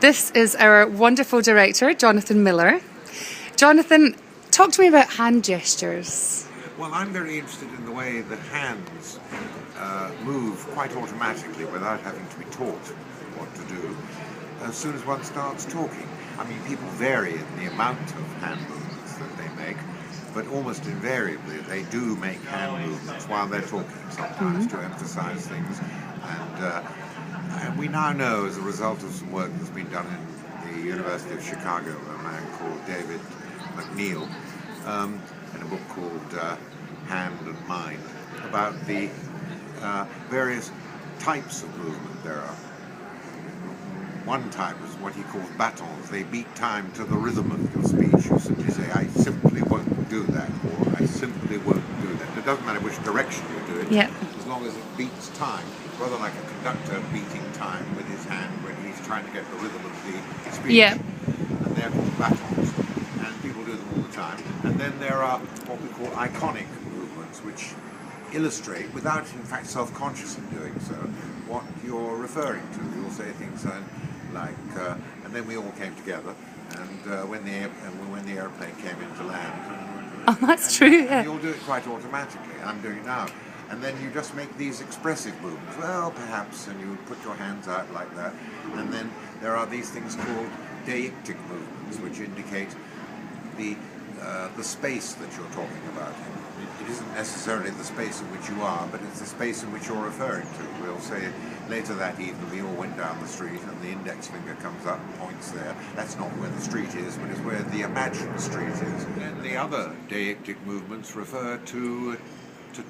this is our wonderful director, Jonathan Miller. Jonathan, talk to me about hand gestures. Well, I'm very interested in the way the hands move quite automatically without having to be taught what to do as soon as one starts talking. I mean, people vary in the amount of hand movements that they make, but almost invariably they do make hand movements while they're talking sometimes to emphasize things. And we now know, as a result of some work that's been done in the University of Chicago, a man called David McNeil, in a book called Hand and Mind, about the various types of movement there are. One type is what he calls batons. They beat time to the rhythm of your speech. You simply say, I simply won't do that, or I simply won't do that. It doesn't matter which direction you do it, as long as it beats time, rather like a conductor beating time with his hand when he's trying to get the rhythm of the speech. Yeah. And they're called batons, and people do them all the time. And then there are what we call iconic movements, which illustrate, without in fact self-consciously doing so, what you're referring to. You'll say things like, and then we all came together, and when the airplane came into land. Oh, that's true. Yeah. And you'll do it quite automatically. I'm doing it now. And then you just make these expressive movements. Well, perhaps, and you put your hands out like that. And then there are these things called deictic movements, which indicate the space that you're talking about. It isn't necessarily the space in which you are, but it's the space in which you're referring to. We'll say later that evening we all went down the street and the index finger comes up and points there. That's not where the street is, but it's where the imagined street is. And the other deictic movements refer to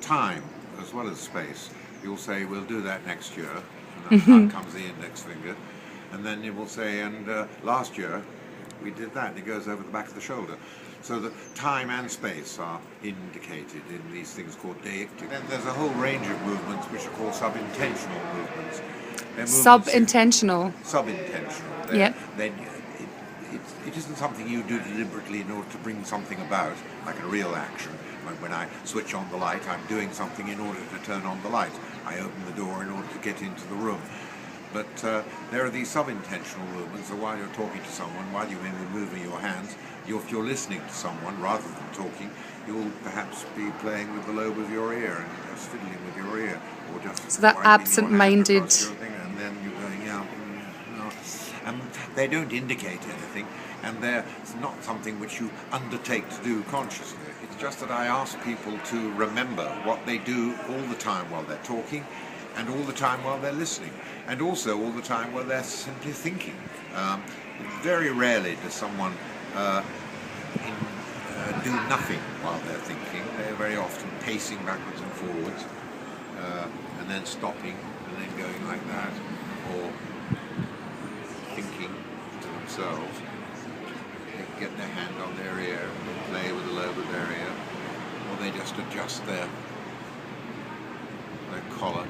time as well as space. You'll say, we'll do that next year, and then out comes the index finger. And then you will say, and last year we did that, and it goes over the back of the shoulder. So that time and space are indicated in these things called deictic. Then there's a whole range of movements which are called sub-intentional movements. Sub-intentional? Sub-intentional. Yep. Then it isn't something you do deliberately in order to bring something about, like a real action. When I switch on the light, I'm doing something in order to turn on the light. I open the door in order to get into the room. But there are these sub-intentional movements, so while you're talking to someone, while you may be moving your hands, if you're listening to someone rather than talking, you'll perhaps be playing with the lobe of your ear and just fiddling with your ear, or just so that absent-minded. And then you're going, and they don't indicate anything, and they're not something which you undertake to do consciously. It's just that I ask people to remember what they do all the time while they're talking, and all the time while they're listening, and also all the time while they're simply thinking. Very rarely does someone do nothing while they're thinking. They're very often pacing backwards and forwards, and then stopping, and then going like that, or thinking to themselves. They can get their hand on their ear and play with the lobe of their ear, or they just adjust their collar,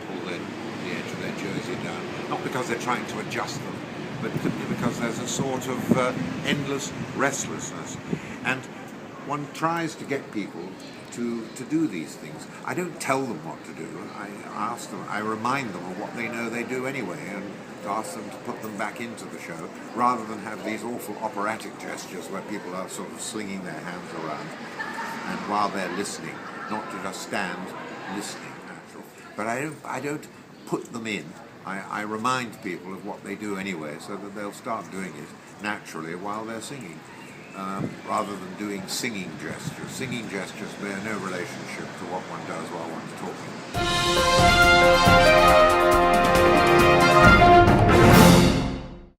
pull the edge of their jersey down, not because they're trying to adjust them, but simply because there's a sort of endless restlessness. And one tries to get people to do these things. I don't tell them what to do. I ask them, I remind them of what they know they do anyway, and ask them to put them back into the show, rather than have these awful operatic gestures where people are sort of swinging their hands around, and while they're listening, not to just stand listening. But I don't put them in. I remind people of what they do anyway, so that they'll start doing it naturally while they're singing, rather than doing singing gestures. Singing gestures bear no relationship to what one does while one's talking.